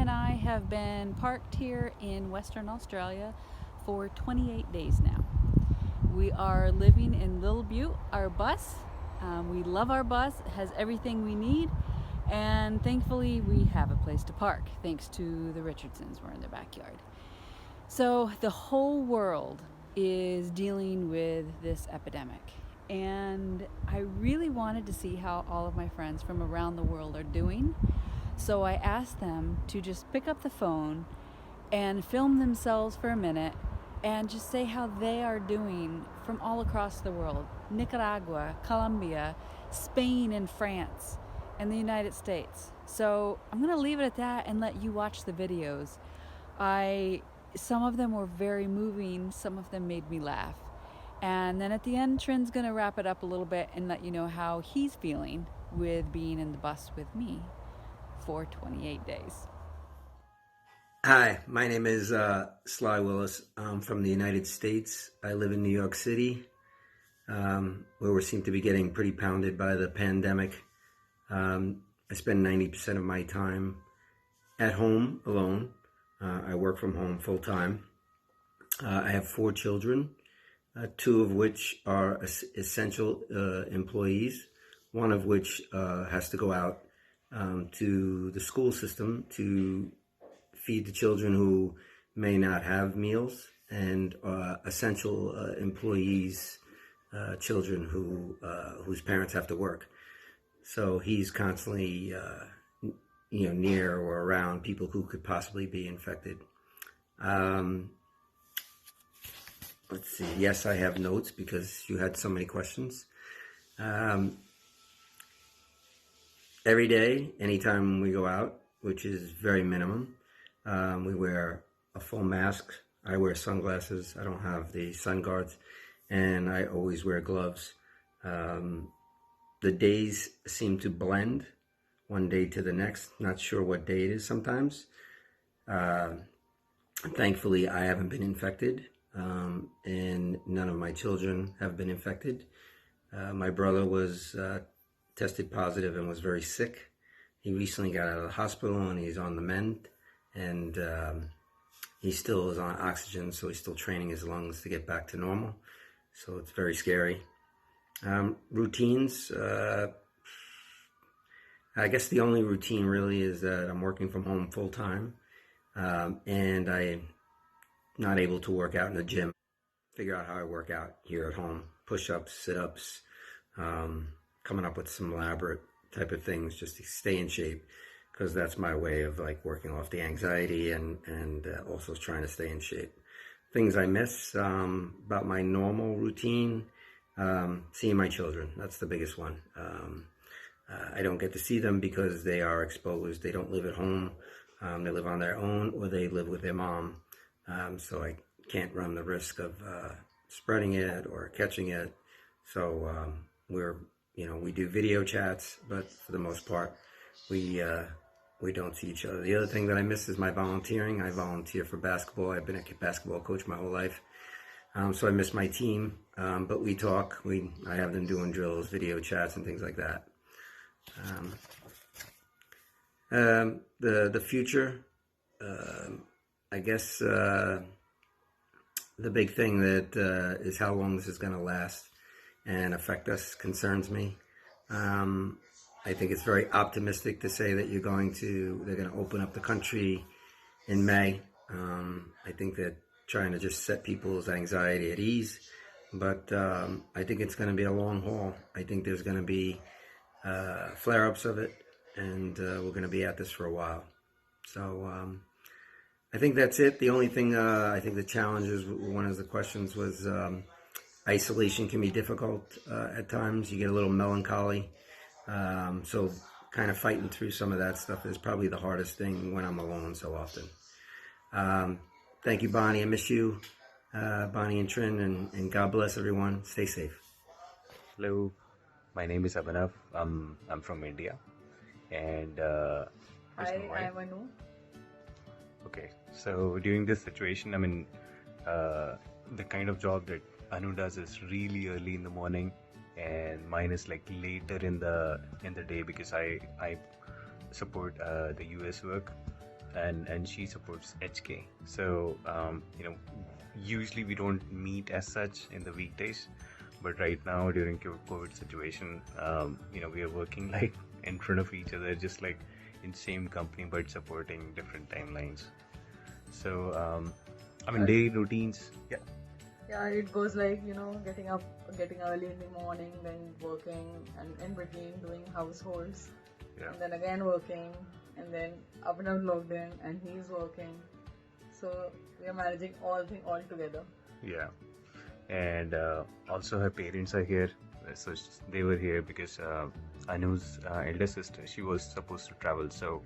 and I have been parked here in Western Australia for 28 days now. We are living in Little Butte, our bus. We love our bus, it has everything we need, and thankfully we have a place to park thanks to the Richardsons. We're in their backyard. So the whole world is dealing with this epidemic, and I really wanted to see how all of my friends from around the world are doing. So I asked them to just pick up the phone and film themselves for a minute and just say how they are doing from all across the world. Nicaragua, Colombia, Spain and France, and the United States. So I'm gonna leave it at that and let you watch the videos. Some of them were very moving, some of them made me laugh. And then at the end, Trin's gonna wrap it up a little bit and let you know how he's feeling with being in the bus with me for 28 days. Hi, my name is Sly Willis. I'm from the United States. I live in New York City, where we seem to be getting pretty pounded by the pandemic. I spend 90% of my time at home alone. I work from home full time. I have 4 children, 2 of which are essential employees, one of which has to go out to the school system to feed the children who may not have meals, and essential employees, children whose parents have to work. So he's constantly near or around people who could possibly be infected. Let's see. Yes, I have notes because you had so many questions. Every day, anytime we go out, which is very minimum, we wear a full mask. I wear sunglasses. I don't have the sun guards, and I always wear gloves. The days seem to blend one day to the next. Not sure what day it is sometimes. Thankfully, I haven't been infected, and none of my children have been infected. My brother was tested positive and was very sick. He recently got out of the hospital and he's on the mend, and he still is on oxygen, so he's still training his lungs to get back to normal. So it's very scary. Routines, I guess the only routine really is that I'm working from home full time, and I'm not able to work out in the gym. Figure out how I work out here at home. Push-ups, sit-ups, coming up with some elaborate type of things just to stay in shape, because that's my way of like working off the anxiety and also trying to stay in shape. Things I miss about my normal routine, seeing my children. That's the biggest one. I don't get to see them because they are exposed. They don't live at home. They live on their own, or they live with their mom. So I can't run the risk of spreading it or catching it. So we do video chats, but for the most part, we don't see each other. The other thing that I miss is my volunteering. I volunteer for basketball. I've been a basketball coach my whole life. So I miss my team, but we talk. I have them doing drills, video chats, and things like that. The future, I guess the big thing that is how long this is going to last and affect us concerns me. I think it's very optimistic to say that they're going to open up the country in May. I think that trying to just set people's anxiety at ease, but I think it's going to be a long haul. I think there's going to be flare-ups of it, and we're going to be at this for a while. So I think that's it. The only thing I think the challenge is, one of the questions was isolation can be difficult at times. You get a little melancholy. So kind of fighting through some of that stuff is probably the hardest thing when I'm alone so often. Thank you, Bonnie. I miss you, Bonnie and Trin, and God bless everyone. Stay safe. Hello, my name is Abhanav. I'm from India, and Hi, I'm Anu. Okay, so during this situation, the kind of job that Anu does is really early in the morning, and mine is like later in the day, because I support the US work. and she supports HK. So usually we don't meet as such in the weekdays, but right now during COVID situation, we are working like in front of each other, just like in same company but supporting different timelines. So daily routines. Yeah, it goes like, getting early in the morning, then working, and in between doing households, and then again working, and then Abhanav logged in and he's working. So we are managing all together. Yeah, and also her parents are here, so they were here because Anu's elder sister, she was supposed to travel, so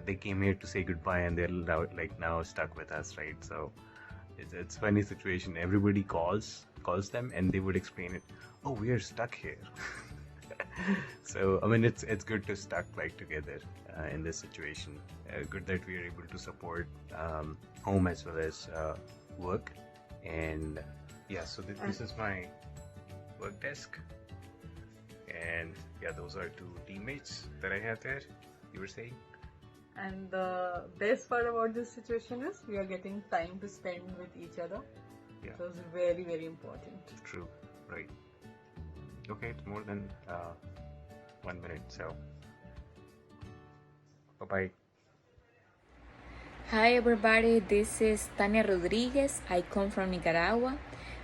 they came here to say goodbye, and they're now stuck with us, right? So it's funny situation. Everybody calls them, and they would explain it. Oh, we are stuck here. So it's good to stuck together in this situation. Good that we are able to support home as well as work. And so this is my work desk, and those are two teammates that I have there. You were saying? And the best part about this situation is we are getting time to spend with each other. Yeah. So it's very, very important. True. Right. Okay, it's more than 1 minute, so bye-bye. Hi everybody, this is Tania Rodriguez. I come from Nicaragua.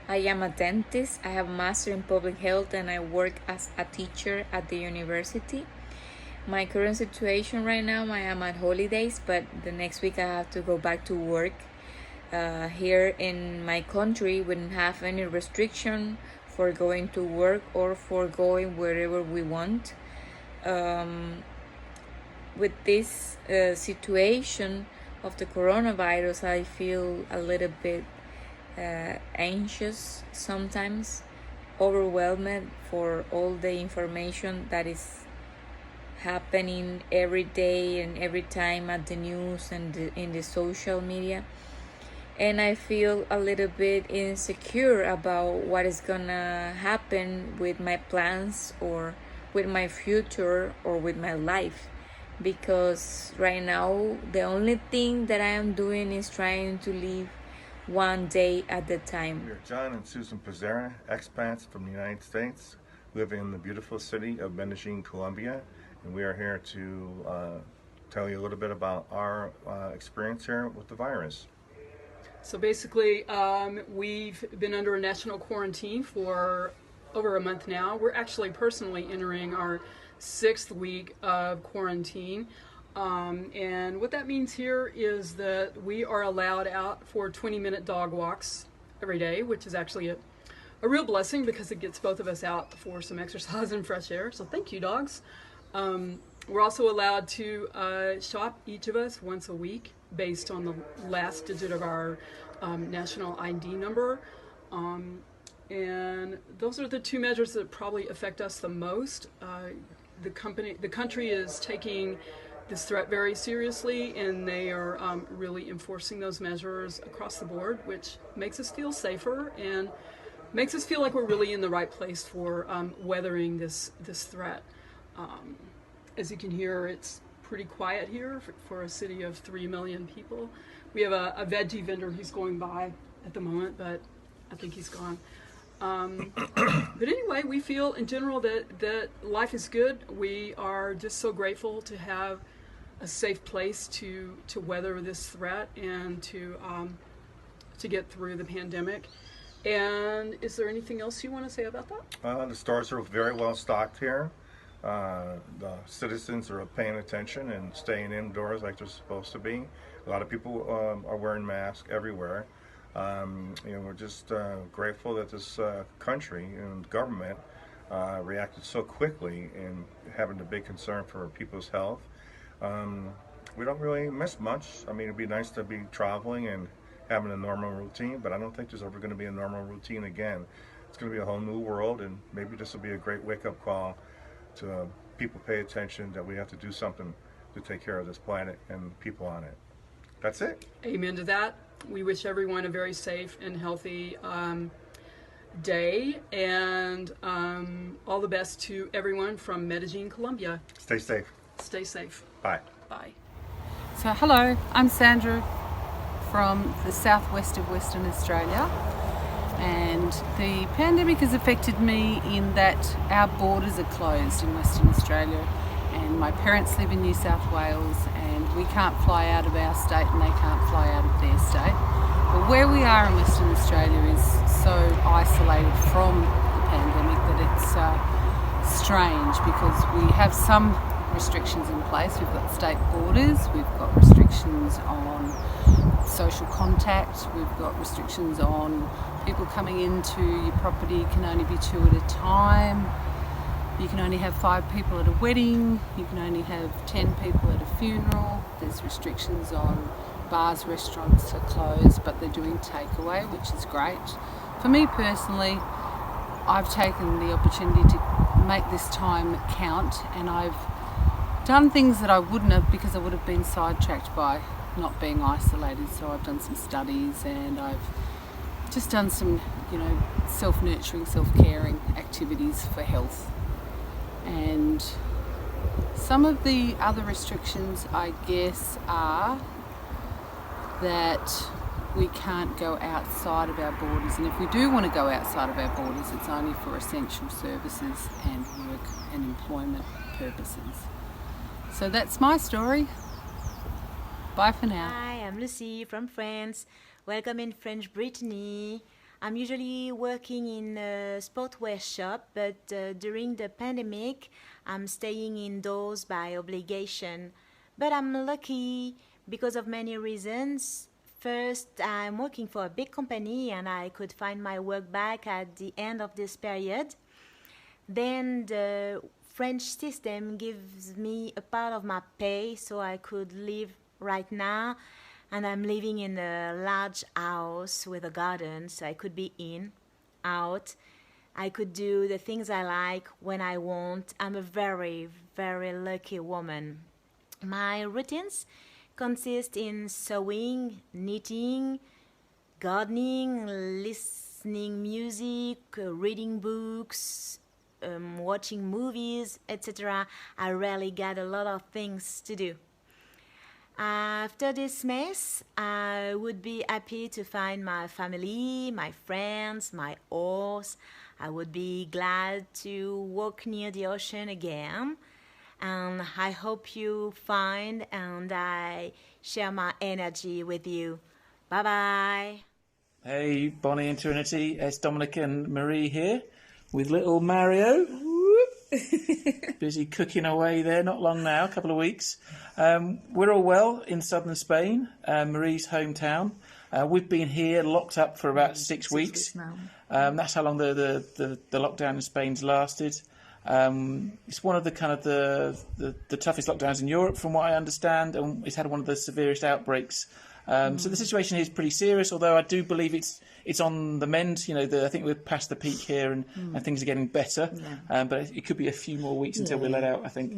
I am a dentist. I have a master in public health and I work as a teacher at the university. My current situation right now, I am at holidays, but the next week I have to go back to work. Here in my country, we don't have any restriction for going to work or for going wherever we want. With this situation of the coronavirus, I feel a little bit anxious sometimes, overwhelmed for all the information that is happening every day and every time at the news and in the social media, and I feel a little bit insecure about what is gonna happen with my plans or with my future or with my life, because right now the only thing that I am doing is trying to live one day at a time. We are John and Susan Pazera, expats from the United States, living in the beautiful city of Medellin, Colombia. And we are here to tell you a little bit about our experience here with the virus. So basically, we've been under a national quarantine for over a month now. We're actually personally entering our 6th week of quarantine. And what that means here is that we are allowed out for 20-minute dog walks every day, which is actually a real blessing because it gets both of us out for some exercise and fresh air. So thank you, dogs. We're also allowed to shop, each of us, once a week based on the last digit of our national ID number. And those are the two measures that probably affect us the most. The country is taking this threat very seriously, and they are really enforcing those measures across the board, which makes us feel safer and makes us feel like we're really in the right place for weathering this threat. As you can hear, it's pretty quiet here for a city of 3 million people. We have a veggie vendor who's going by at the moment, but I think he's gone. But anyway, we feel in general that life is good. We are just so grateful to have a safe place to weather this threat and to get through the pandemic. And is there anything else you want to say about that? The stores are very well stocked here. The citizens are paying attention and staying indoors like they're supposed to be. A lot of people are wearing masks everywhere. We're just grateful that this country and government reacted so quickly in having a big concern for people's health. We don't really miss much. I mean, it'd be nice to be traveling and having a normal routine, but I don't think there's ever going to be a normal routine again. It's going to be a whole new world, and maybe this will be a great wake-up call to people pay attention that we have to do something to take care of this planet and people on it. That's it. Amen to that. We wish everyone a very safe and healthy day, and all the best to everyone from Medellin, Colombia. Stay safe. Stay safe. Bye. Bye. So hello, I'm Sandra from the southwest of Western Australia, and the pandemic has affected me in that our borders are closed in Western Australia, and my parents live in New South Wales and we can't fly out of our state and they can't fly out of their state. But where we are in Western Australia is so isolated from the pandemic that it's strange, because we have some restrictions in place. We've got state borders, we've got restrictions on social contact, we've got restrictions on people coming into your property can only be 2 at a time. You can only have 5 people at a wedding, you can only have 10 people at a funeral. There's restrictions on bars, restaurants are closed, but they're doing takeaway, which is great. For me personally, I've taken the opportunity to make this time count, and I've done things that I wouldn't have, because I would have been sidetracked by not being isolated. So I've done some studies and I've just done some, self-nurturing, self-caring activities for health. And some of the other restrictions, I guess, are that we can't go outside of our borders, and if we do want to go outside of our borders, it's only for essential services and work and employment purposes. So that's my story. Bye for now. Hi, I'm Lucie from France. Welcome in French Brittany. I'm usually working in a sportswear shop, but during the pandemic, I'm staying indoors by obligation. But I'm lucky because of many reasons. First, I'm working for a big company and I could find my work back at the end of this period. Then the French system gives me a part of my pay so I could live right now, and I'm living in a large house with a garden, so I could be in, out. I could do the things I like when I want. I'm a very, very lucky woman. My routines consist in sewing, knitting, gardening, listening music, reading books, watching movies, etc. I rarely get a lot of things to do. After this mess, I would be happy to find my family, my friends, my horse. I would be glad to walk near the ocean again. And I hope you find and I share my energy with you. Bye-bye. Hey, Bonnie and Trinity, it's Dominic and Marie here with little Mario. Busy cooking away there, not long now, a couple of weeks. We're all well in southern Spain, Marie's hometown. We've been here locked up for about 6 weeks. Now. That's how long the lockdown in Spain's lasted. It's one of the kind of the toughest lockdowns in Europe, from what I understand, and it's had one of the severest outbreaks. So the situation here is pretty serious, although I do believe it's on the mend. I think we're past the peak here, and things are getting better. Yeah. But it could be a few more weeks until we're let out, I think.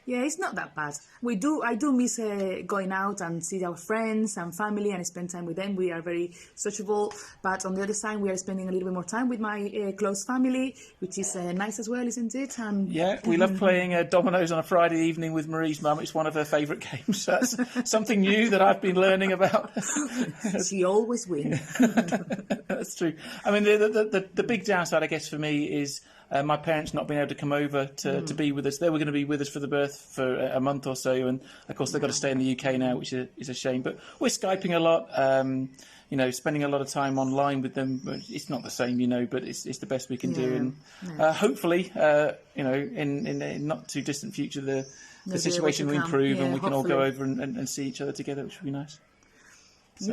Yeah, it's not that bad. I do miss going out and see our friends and family and spend time with them. We are very sociable, but on the other side, we are spending a little bit more time with my close family, which is nice as well, isn't it? And yeah, we love playing dominoes on a Friday evening with Marie's mum. It's one of her favourite games. That's something new that I've been learning about. She always wins. That's true. I mean, the big downside, I guess, for me is my parents not being able to come over to be with us. They were going to be with us for the birth for a month or so, and of course they've got to stay in the UK now, which is a shame. But we're Skyping a lot, spending a lot of time online with them. It's not the same, but it's the best we can do. And hopefully, in not too distant future, the situation will improve and we can all go over and see each other together, which would be nice. So,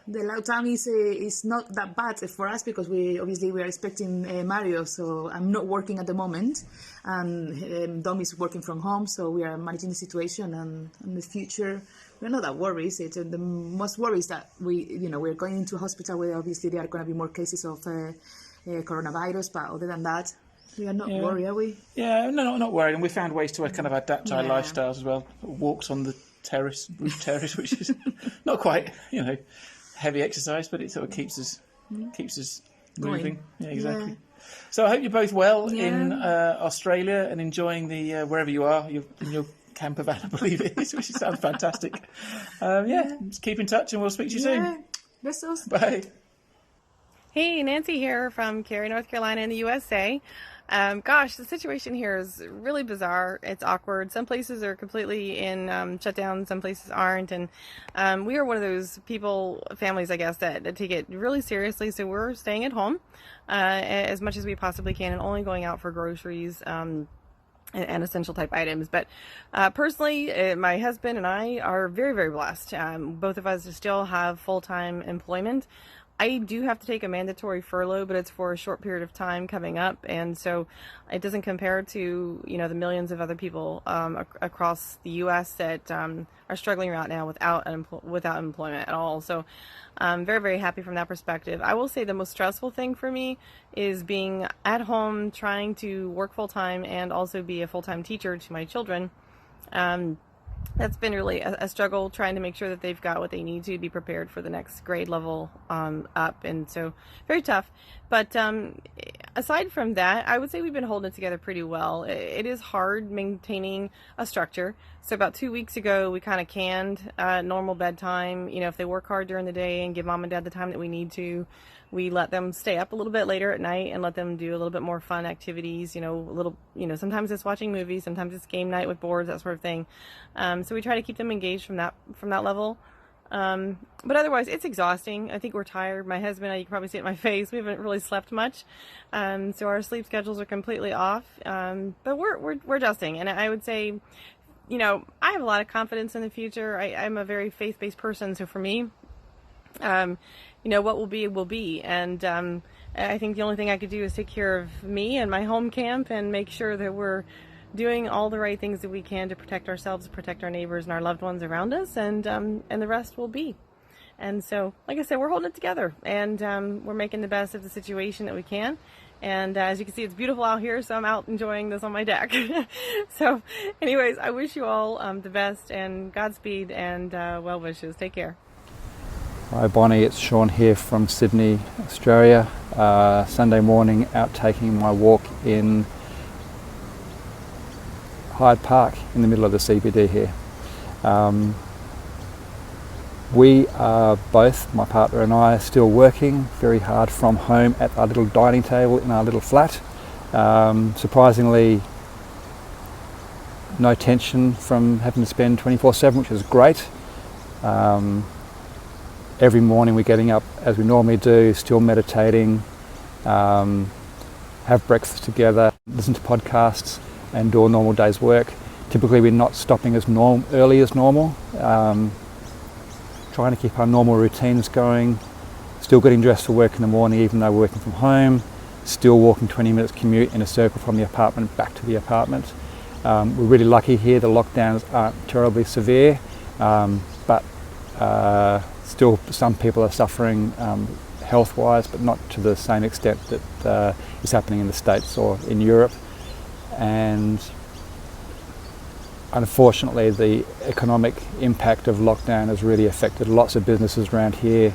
the lockdown is not that bad for us because we are expecting Mario, so I'm not working at the moment, and Dom is working from home, so we are managing the situation, and in the future we're not that worried. The most worry is that we're going into a hospital where obviously there are going to be more cases of coronavirus, but other than that, we are not worried, are we? Yeah, no, not worried, and we found ways to kind of adapt our lifestyles as well. Walks on the roof terrace, which is not quite, heavy exercise, but it sort of keeps us moving. Yeah, exactly. Yeah. So I hope you're both well in Australia and enjoying the wherever you are, in your camper van, I believe it is, which sounds fantastic. Just keep in touch and we'll speak to you soon. Besos. Bye. Hey, Nancy here from Cary, North Carolina in the USA. Gosh, the situation here is really bizarre. It's awkward. Some places are completely in shutdown, some places aren't. And we are one of those families, I guess, that take it really seriously. So we're staying at home as much as we possibly can and only going out for groceries and essential type items. But personally, my husband and I are very, very blessed. Both of us still have full-time employment. I do have to take a mandatory furlough, but it's for a short period of time coming up, and so it doesn't compare to the millions of other people across the U.S. that are struggling right now without employment at all. So I'm very, very happy from that perspective. I will say the most stressful thing for me is being at home, trying to work full time and also be a full-time teacher to my children. That's been really a struggle, trying to make sure that they've got what they need to be prepared for the next grade level up, and so very tough. But aside from that, I would say we've been holding it together pretty well. It is hard maintaining a structure. So about 2 weeks ago, we kind of canned normal bedtime. If they work hard during the day and give mom and dad the time that we need to, we let them stay up a little bit later at night and let them do a little bit more fun activities, sometimes it's watching movies, sometimes it's game night with boards, that sort of thing. So we try to keep them engaged from that level. But otherwise, it's exhausting. I think we're tired. My husband, you can probably see it in my face, we haven't really slept much. So our sleep schedules are completely off. But we're adjusting. And I would say, I have a lot of confidence in the future. I'm a very faith-based person. So for me, what will be, will be. And I think the only thing I could do is take care of me and my home camp and make sure that we're doing all the right things that we can to protect ourselves, protect our neighbors and our loved ones around us, and the rest will be. And so, like I said, we're holding it together, and we're making the best of the situation that we can. And as you can see, it's beautiful out here, so I'm out enjoying this on my deck. So anyways, I wish you all the best and Godspeed and well wishes. Take care. Hi Bonnie, it's Shaun here from Sydney, Australia. Sunday morning, out taking my walk in Hyde Park in the middle of the CBD here. We are both, my partner and I, still working very hard from home at our little dining table in our little flat. Surprisingly, no tension from having to spend 24/7, which is great. Every morning we're getting up as we normally do, still meditating, have breakfast together, listen to podcasts and do a normal day's work. Typically we're not stopping as early as normal, trying to keep our normal routines going, still getting dressed for work in the morning even though we're working from home, still walking 20 minutes commute in a circle from the apartment back to the apartment. We're really lucky here, the lockdowns aren't terribly severe, but still some people are suffering health-wise, but not to the same extent that is happening in the States or in Europe. And unfortunately the economic impact of lockdown has really affected lots of businesses around here,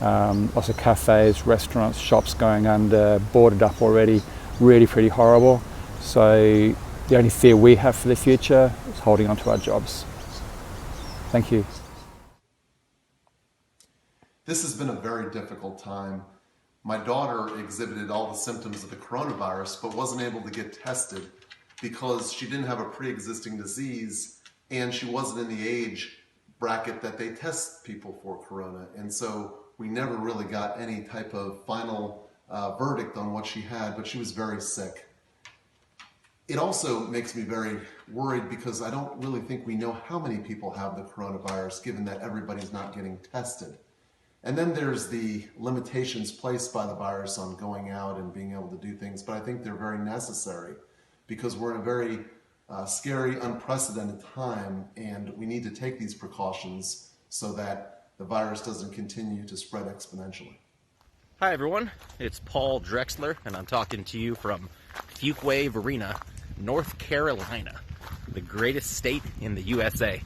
lots of cafes, restaurants, shops going under, boarded up already, really pretty horrible. So the only fear we have for the future is holding on to our jobs. Thank you. This has been a very difficult time. My daughter exhibited all the symptoms of the coronavirus, but wasn't able to get tested because she didn't have a pre-existing disease and she wasn't in the age bracket that they test people for corona. And so we never really got any type of final verdict on what she had, but she was very sick. It also makes me very worried because I don't really think we know how many people have the coronavirus, given that everybody's not getting tested. And then there's the limitations placed by the virus on going out and being able to do things, but I think they're very necessary because we're in a very scary, unprecedented time, and we need to take these precautions so that the virus doesn't continue to spread exponentially. Hi everyone, it's Paul Drecklser, and I'm talking to you from Fuquay-Varina, North Carolina, the greatest state in the USA.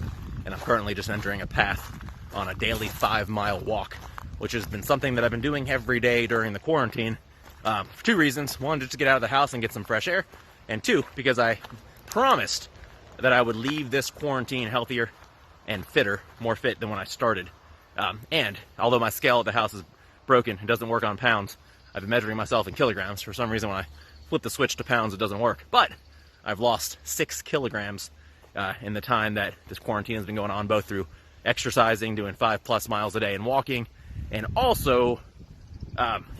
And I'm currently just entering a path on a daily 5-mile walk, which has been something that I've been doing every day during the quarantine for two reasons. One, just to get out of the house and get some fresh air, and two, because I promised that I would leave this quarantine healthier and fitter, more fit than when I started. And although my scale at the house is broken, it doesn't work on pounds, I've been measuring myself in kilograms. For some reason, when I flip the switch to pounds, it doesn't work. But I've lost 6 kilograms in the time that this quarantine has been going on, both through exercising, doing 5+ miles a day and walking, and also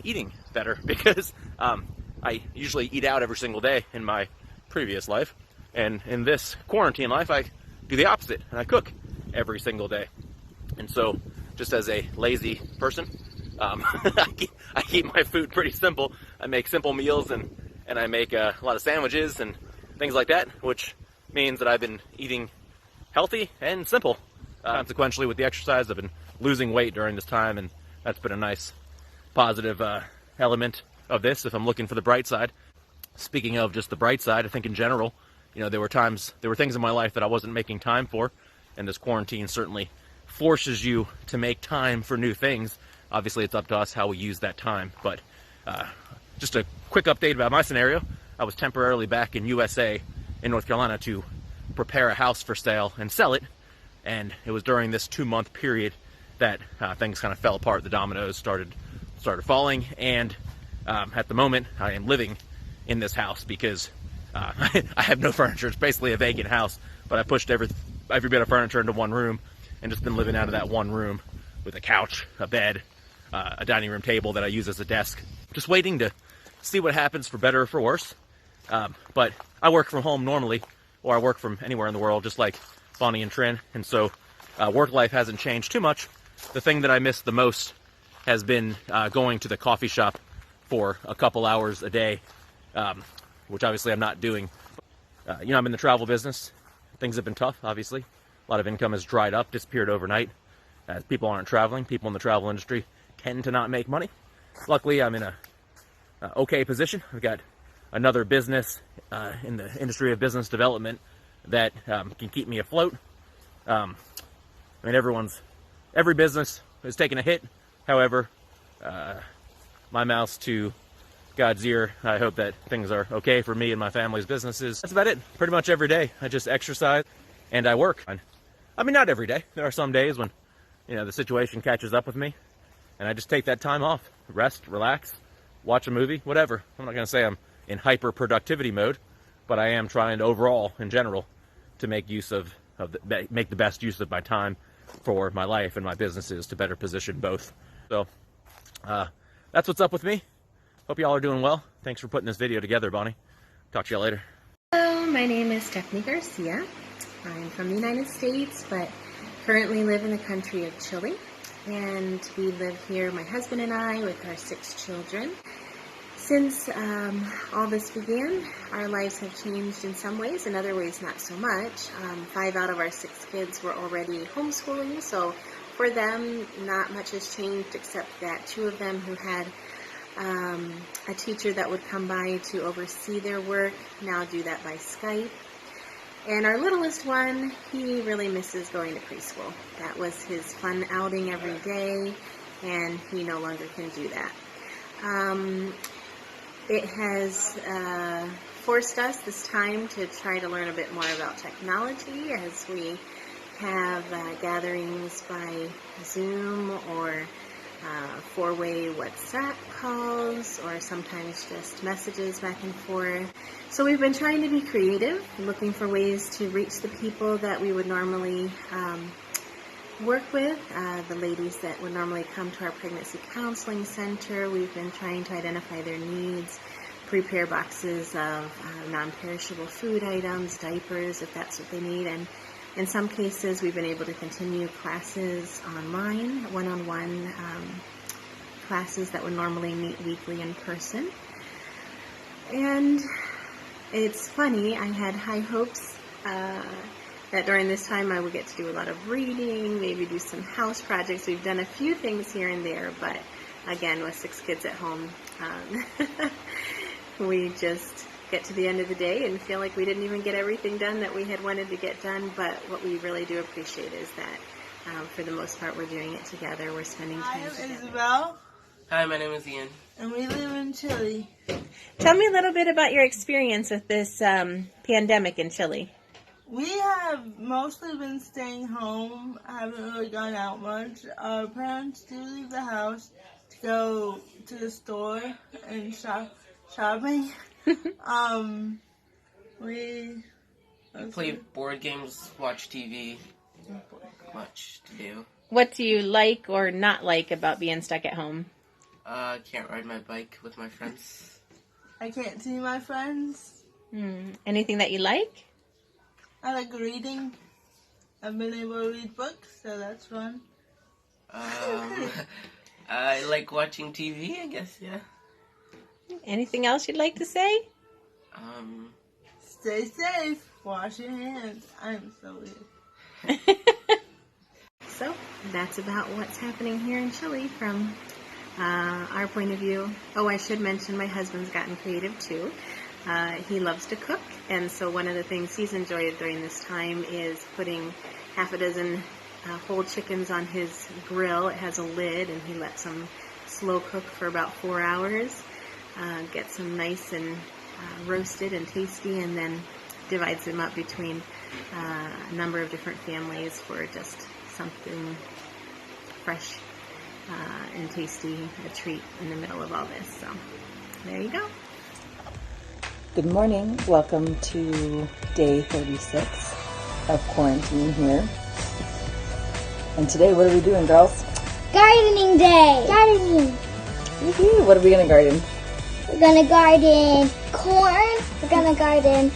eating better, because I usually eat out every single day in my previous life, and in this quarantine life I do the opposite, and I cook every single day. And so, just as a lazy person, I keep my food pretty simple. I make simple meals, and I make a lot of sandwiches and things like that, which means that I've been eating healthy and simple. Consequently, with the exercise, I've been losing weight during this time, and that's been a nice positive element of this, if I'm looking for the bright side. Speaking of just the bright side, I think in general, you know, there were things in my life that I wasn't making time for, and this quarantine certainly forces you to make time for new things. Obviously, it's up to us how we use that time, but just a quick update about my scenario. I was temporarily back in USA, in North Carolina, to prepare a house for sale and sell it, and it was during this 2-month period that things kind of fell apart. The dominoes started falling, and at the moment I am living in this house because I have no furniture. It's basically a vacant house, but I pushed every bit of furniture into one room and just been living out of that one room with a couch, a bed, a dining room table that I use as a desk, just waiting to see what happens, for better or for worse. But I work from home normally, or I work from anywhere in the world, just like Bonnie and Trin, and so work life hasn't changed too much. The thing that I miss the most has been going to the coffee shop for a couple hours a day, which obviously I'm not doing. You know, I'm in the travel business. Things have been tough, obviously. A lot of income has dried up, disappeared overnight. As people aren't traveling, people in the travel industry tend to not make money. Luckily, I'm in a okay position. I've got another business in the industry of business development that can keep me afloat. I mean, every business is taking a hit. However, my mouth's to God's ear. I hope that things are okay for me and my family's businesses. That's about it. Pretty much every day, I just exercise and I work. I mean, not every day. There are some days when, you know, the situation catches up with me, and I just take that time off, rest, relax, watch a movie, whatever. I'm not going to say I'm in hyper productivity mode, but I am trying to overall, in general, to make the best use of my time for my life and my businesses, to better position both. So that's what's up with me. Hope y'all are doing well. Thanks for putting this video together, Bonnie. Talk to y'all later. Hello, my name is Stephanie Garcia. I'm from the United States, but currently live in the country of Chile. And we live here, my husband and I, with our 6 children. Since all this began, our lives have changed in some ways, in other ways not so much. 5 out of our 6 kids were already homeschooling, so for them, not much has changed, except that 2 of them who had a teacher that would come by to oversee their work now do that by Skype. And our littlest one, he really misses going to preschool. That was his fun outing every day, and he no longer can do that. It has forced us this time to try to learn a bit more about technology, as we have gatherings by Zoom or 4-way WhatsApp calls, or sometimes just messages back and forth. So we've been trying to be creative, looking for ways to reach the people that we would normally work with, the ladies that would normally come to our pregnancy counseling center. We've been trying to identify their needs, prepare boxes of non-perishable food items, diapers, if that's what they need, and in some cases we've been able to continue classes online, one-on-one classes that would normally meet weekly in person. And it's funny, I had high hopes that during this time I would get to do a lot of reading, maybe do some house projects. We've done a few things here and there, but again, with 6 kids at home, we just get to the end of the day and feel like we didn't even get everything done that we had wanted to get done. But what we really do appreciate is that for the most part we're doing it together, we're spending time together. Hi, I'm Isabel. Hi, my name is Ian. And we live in Chile. Tell me a little bit about your experience with this pandemic in Chile. We have mostly been staying home. I haven't really gone out much. Our parents do leave the house to go to the store and shopping. We play board games, watch TV. Much to do. What do you like or not like about being stuck at home? Can't ride my bike with my friends. I can't see my friends. Anything that you like? I like reading. I've been able to read books, so that's fun. I like watching TV, I guess, yeah. Anything else you'd like to say? Stay safe. Wash your hands. I'm so weird. So that's about what's happening here in Chile from our point of view. Oh, I should mention my husband's gotten creative too. He loves to cook, and so one of the things he's enjoyed during this time is putting half a dozen whole chickens on his grill. It has a lid, and he lets them slow cook for about 4 hours. Gets them nice and roasted and tasty, and then divides them up between a number of different families for just something fresh and tasty, a treat in the middle of all this. So there you go. Good morning. Welcome to day 36 of quarantine here. And today, what are we doing, girls? Gardening day! Gardening! Woohoo! What are we going to garden? We're going to garden corn. We're going to garden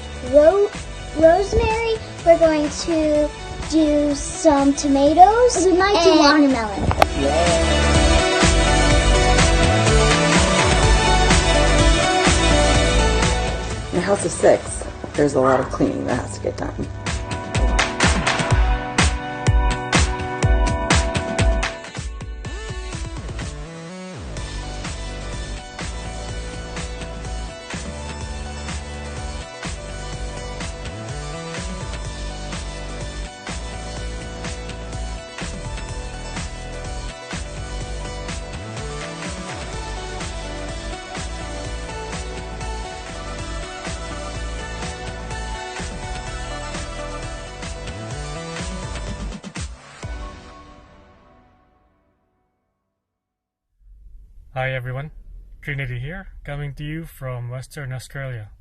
rosemary. We're going to do some tomatoes. We might do watermelon. Yay! In a house of 6, there's a lot of cleaning that has to get done. Hi everyone, Trinity here, coming to you from Western Australia,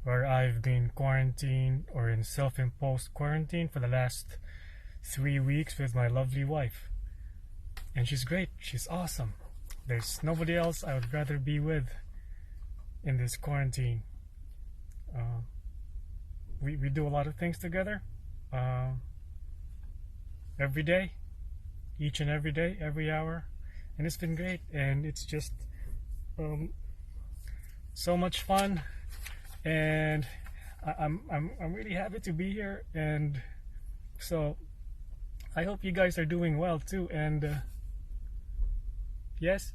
where I've been quarantined or in self-imposed quarantine for the last 3 weeks with my lovely wife. And she's great, she's awesome. There's nobody else I would rather be with in this quarantine. We do a lot of things together, every day, each and every day, every hour. And it's been great, and it's just so much fun, and I'm really happy to be here, and so I hope you guys are doing well too. And yes,